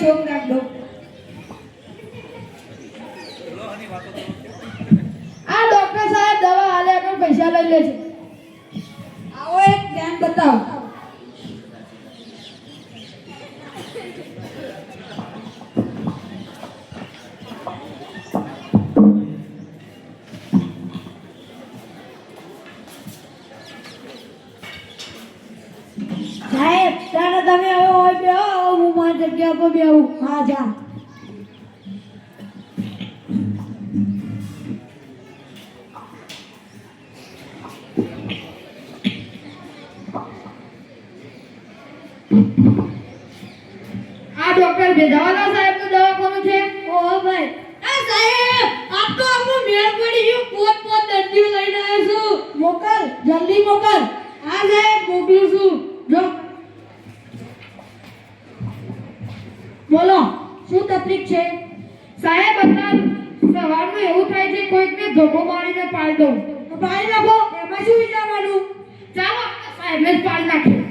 શોખ રાખજો. આ ડોક્ટર સાહેબ દવા હાલે આગળ પૈસા લઈ લે છે. આવો એક ધ્યાન બતાવો. સાહેબ તારે તમે હવે હોય બેહો, હું મારી જગ્યા પર બેહું. હા જા. આ ડોક્ટર ભેજાવાલા સાહેબ નું દવાખાનું છે. ઓહો ભાઈ. એ સાહેબ આપ તો આપણું મેળ પડી ગયું. પોત દર્દીઓ લઈને આવ્યો છું. મોકલ જલ્દી મોકલ. હા સાહેબ મોકલું છું. જો બોલો શું તકલીફ છે? સાહેબ અત્યારે સવારમાં એવું થાય છે કોઈકને ધોકો મારીને પાડી દઉં. તો પાડી નાખો, એમાં શું વિચારવાનું? ચાલો સાહેબને જ પાડી નાખીએ.